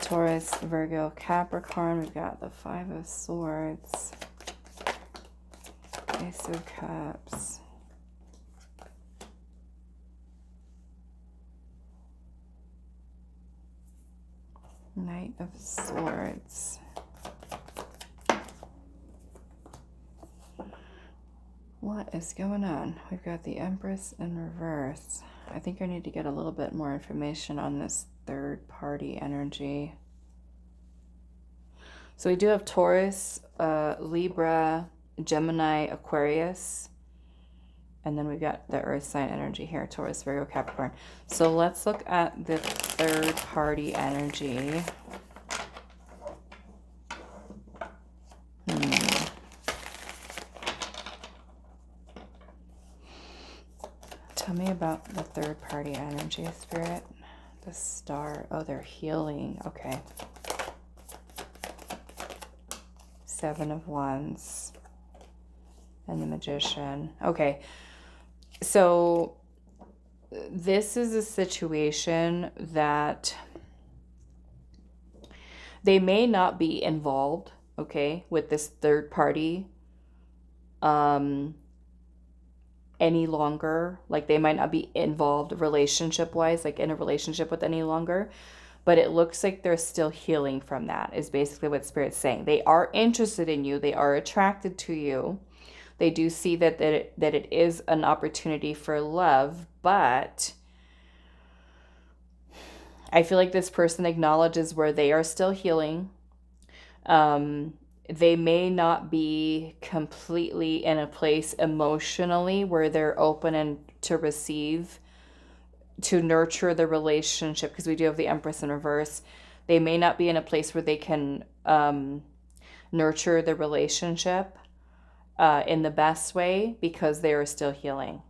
Taurus, Virgo, Capricorn. We've got the 5 of Swords. Ace of Cups. Knight of Swords. What is going on? We've got the Empress in reverse. I think I need to get a little bit more information on this third party energy. So we do have Taurus, Libra, Gemini, Aquarius. And then we've got the earth sign energy here, Taurus, Virgo, Capricorn. So let's look at the third party energy. Tell me about the third party energy, Spirit. The Star. Oh, they're healing. Okay. 7 of Wands. And the Magician. Okay. So this is a situation that they may not be involved, okay, with this third party any longer. Like they might not be involved relationship wise, like in a relationship with any longer, but it looks like they're still healing from that, is basically what Spirit's saying. They are interested in you. They are attracted to you. They do see that it is an opportunity for love, but I feel like this person acknowledges where they are still healing. they may not be completely in a place emotionally where they're open and to receive, to nurture the relationship, because we do have the Empress in reverse. They may not be in a place where they can nurture the relationship in the best way because they are still healing.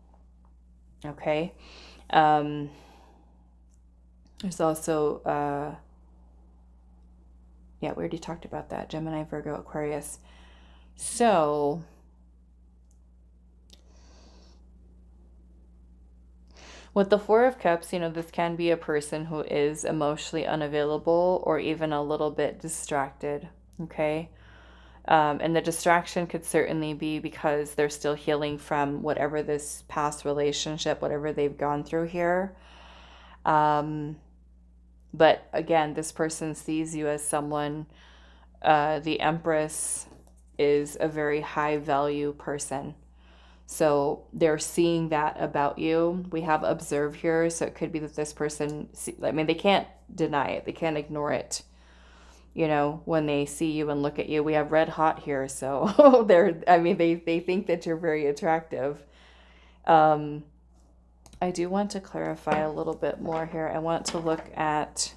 Okay. There's also, yeah, we already talked about that. Gemini, Virgo, Aquarius. So, with the Four of Cups, this can be a person who is emotionally unavailable or even a little bit distracted. Okay. And the distraction could certainly be because they're still healing from whatever this past relationship, whatever they've gone through here. But again, this person sees you as someone, the Empress is a very high value person. So they're seeing that about you. We have observe here. So it could be that this person, they can't deny it. They can't ignore it. When they see you and look at you, we have red hot here. So they think that you're very attractive. I do want to clarify a little bit more here. I want to look at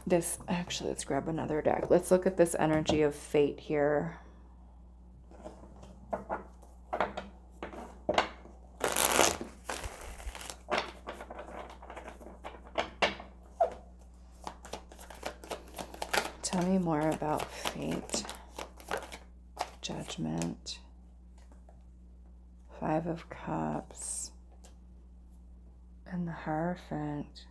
this. Actually, let's grab another deck. Let's look at this energy of fate here. Tell me more about fate. Judgment. Five of Cups. And the Hierophant.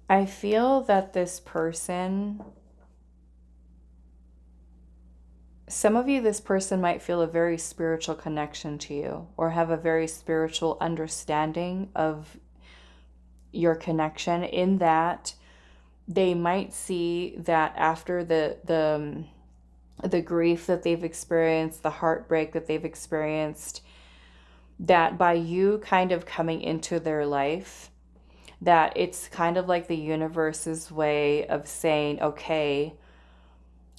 I feel that this person, some of you, this person might feel a very spiritual connection to you or have a very spiritual understanding of your connection, in that they might see that after the grief that they've experienced, the heartbreak that they've experienced, that by you kind of coming into their life, that it's kind of like the universe's way of saying, okay,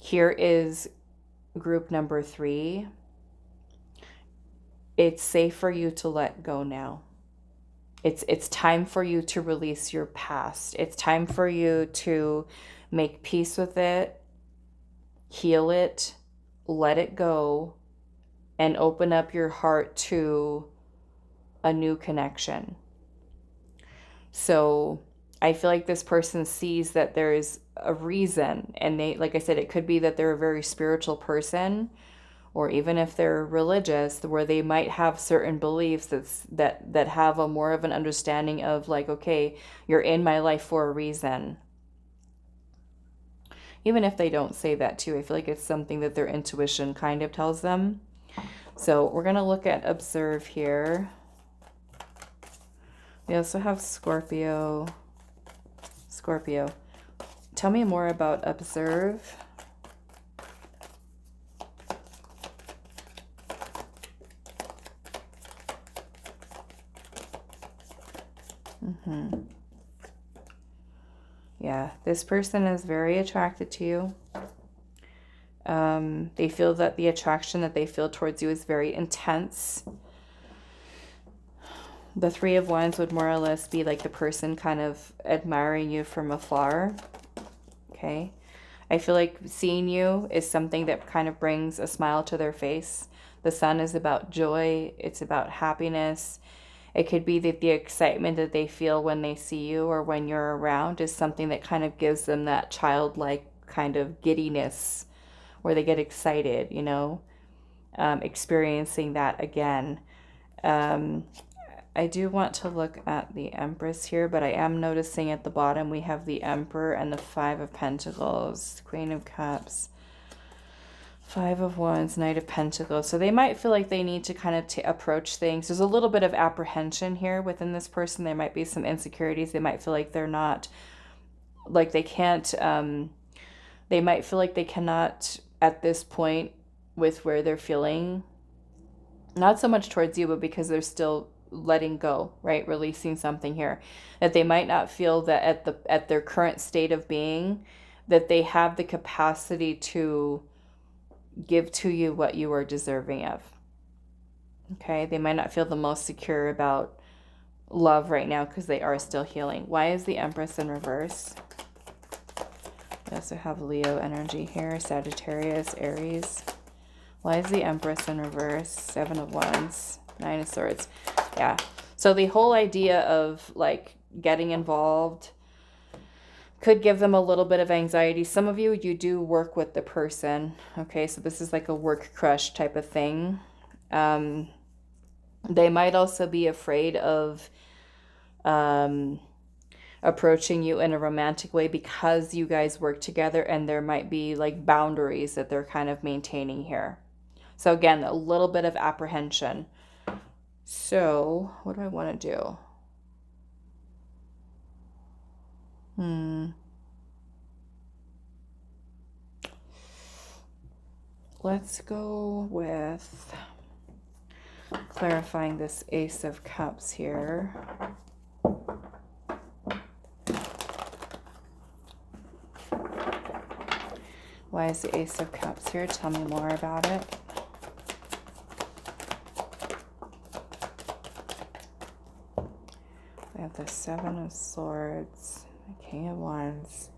here is group number 3. It's safe for you to let go now. It's time for you to release your past. It's time for you to make peace with it, heal it, let it go, and open up your heart to a new connection. So I feel like this person sees that there is a reason, and they, like I said, it could be that they're a very spiritual person, or even if they're religious, where they might have certain beliefs that have a more of an understanding of like, okay, you're in my life for a reason. Even if they don't say that too, I feel like it's something that their intuition kind of tells them. So we're going to look at observe here. We also have Scorpio. Scorpio. Tell me more about observe. Yeah, this person is very attracted to you. They feel that the attraction that they feel towards you is very intense. The Three of Wands would more or less be like the person kind of admiring you from afar. Okay. I feel like seeing you is something that kind of brings a smile to their face. The Sun is about joy. It's about happiness. It could be that the excitement that they feel when they see you or when you're around is something that kind of gives them that childlike kind of giddiness where they get excited, experiencing that again. I do want to look at the Empress here, but I am noticing at the bottom we have the Emperor and the Five of Pentacles, Queen of Cups, Five of Wands, Knight of Pentacles. So they might feel like they need to kind of approach things. There's a little bit of apprehension here within this person. There might be some insecurities. They might feel like they're not, like they can't, they might feel like they cannot at this point with where they're feeling Not so much towards you, but because they're still letting go, right? Releasing something here. That they might not feel that at their current state of being, that they have the capacity to give to you what you are deserving of. Okay? They might not feel the most secure about love right now because they are still healing. Why is the Empress in reverse? We also have Leo energy here, Sagittarius, Aries. Why is the Empress in reverse? 7 of Wands, 9 of Swords. Yeah. So the whole idea of like getting involved could give them a little bit of anxiety. Some of you, you do work with the person. Okay, so this is like a work crush type of thing. They might also be afraid of approaching you in a romantic way because you guys work together, and there might be like boundaries that they're kind of maintaining here. So again, a little bit of apprehension. So what do I want to do? Let's go with clarifying this Ace of Cups here. Why is the Ace of Cups here? Tell me more about it. We have the 7 of Swords, the King of Wands.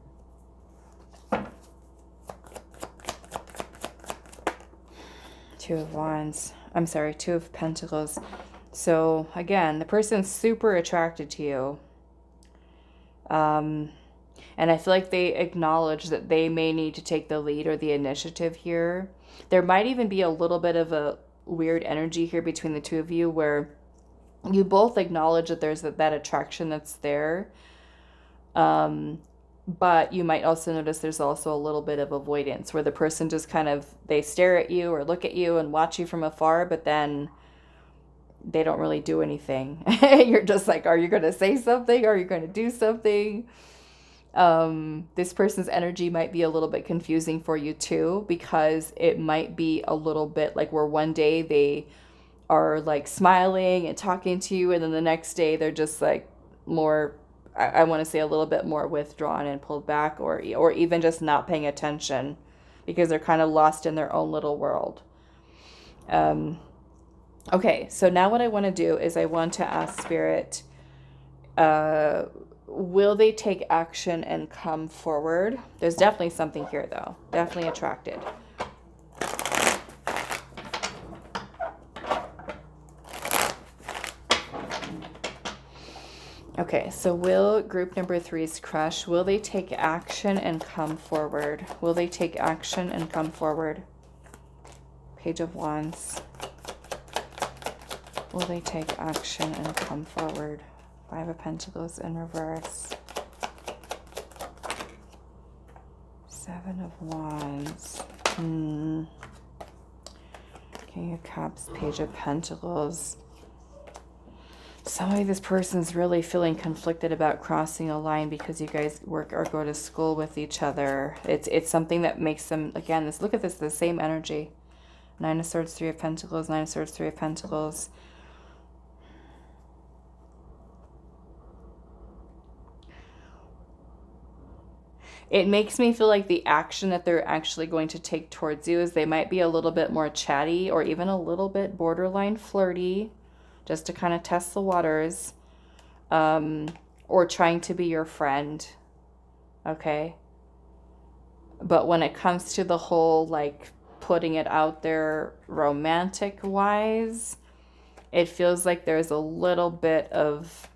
Two of Wands. I'm sorry, 2 of Pentacles. So again, the person's super attracted to you. And I feel like they acknowledge that they may need to take the lead or the initiative here. There might even be a little bit of a weird energy here between the two of you where you both acknowledge that there's that attraction that's there. But you might also notice there's also a little bit of avoidance where the person just kind of, they stare at you or look at you and watch you from afar, but then they don't really do anything. You're just like, are you going to say something? Are you going to do something? This person's energy might be a little bit confusing for you too, because it might be a little bit like where one day they are like smiling and talking to you, and then the next day they're just like more, I want to say a little bit more withdrawn and pulled back, or even just not paying attention because they're kind of lost in their own little world. Okay, so now what I want to do is I want to ask Spirit, will they take action and come forward? There's definitely something here though. Definitely attracted. Okay, so will group number 3's crush, will they take action and come forward? Will they take action and come forward? Page of Wands. Will they take action and come forward? 5 of Pentacles in reverse. 7 of Wands. King of Cups, Page of Pentacles. Somebody, this person's really feeling conflicted about crossing a line because you guys work or go to school with each other. It's something that makes them, again, look at this, the same energy. 9 of Swords, 3 of Pentacles, 9 of Swords, 3 of Pentacles. It makes me feel like the action that they're actually going to take towards you is they might be a little bit more chatty or even a little bit borderline flirty, just to kind of test the waters, or trying to be your friend, okay? But when it comes to the whole, like, putting it out there romantic-wise, it feels like there's a little bit of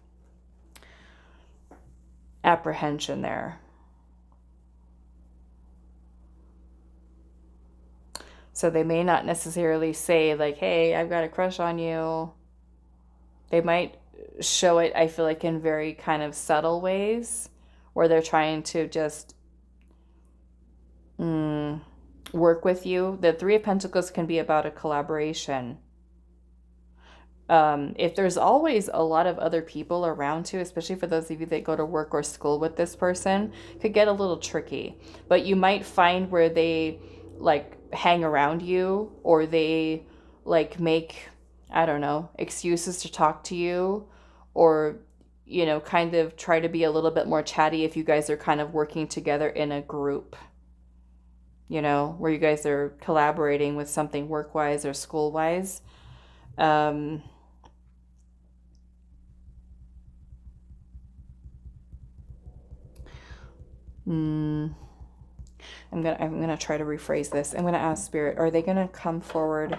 apprehension there. So they may not necessarily say, like, hey, I've got a crush on you. They might show it, I feel like, in very kind of subtle ways where they're trying to just work with you. The 3 of Pentacles can be about a collaboration. If there's always a lot of other people around too, especially for those of you that go to work or school with this person, could get a little tricky. But you might find where they like hang around you, or they like make I don't know, excuses to talk to you, or, you know, kind of try to be a little bit more chatty if you guys are kind of working together in a group, you know, where you guys are collaborating with something work-wise or school-wise. Um, mm, I'm gonna try to rephrase this. I'm gonna ask Spirit, are they gonna come forward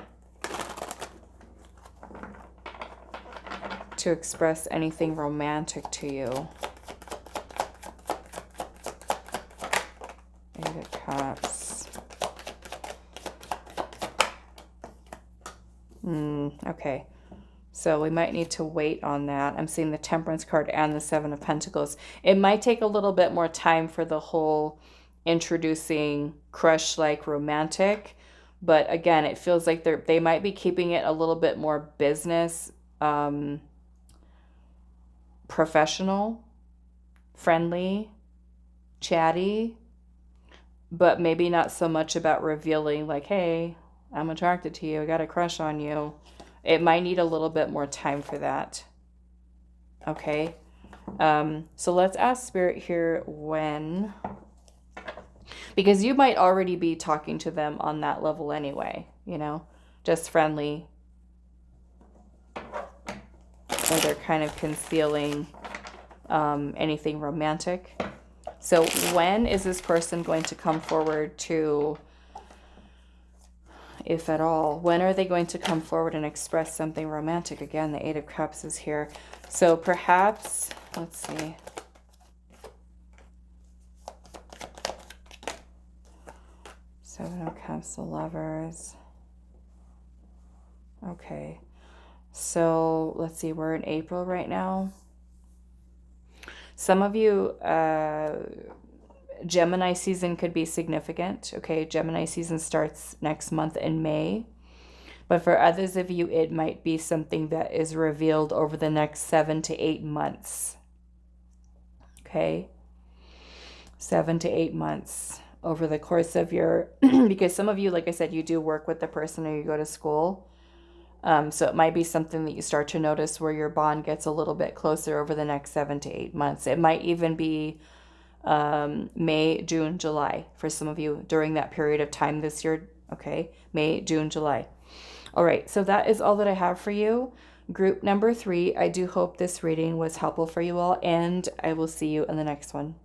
to express anything romantic to you? Eight of Cups. Okay. So we might need to wait on that. I'm seeing the Temperance card and the Seven of Pentacles. It might take a little bit more time for the whole introducing crush-like romantic. But again, it feels like they might be keeping it a little bit more business, professional, friendly, chatty, but maybe not so much about revealing like, hey, I'm attracted to you, I got a crush on you. It might need a little bit more time for that. Okay. So let's ask Spirit here when, because you might already be talking to them on that level anyway, you know, just friendly, or they're kind of concealing anything romantic. So when is this person going to come forward to, if at all, when are they going to come forward and express something romantic? Again, the Eight of Cups is here. So perhaps, let's see. Seven of Cups, the Lovers. Okay. So let's see, we're in April right now. Some of you, Gemini season could be significant. Okay, Gemini season starts next month in May. But for others of you, it might be something that is revealed over the next 7 to 8 months. Okay? 7 to 8 months over the course of your, because some of you, like I said, you do work with the person or you go to school. So it might be something that you start to notice where your bond gets a little bit closer over the next 7 to 8 months. It might even be May, June, July for some of you during that period of time this year. Okay, May, June, July. All right, so that is all that I have for you. Group number 3, I do hope this reading was helpful for you all, and I will see you in the next one.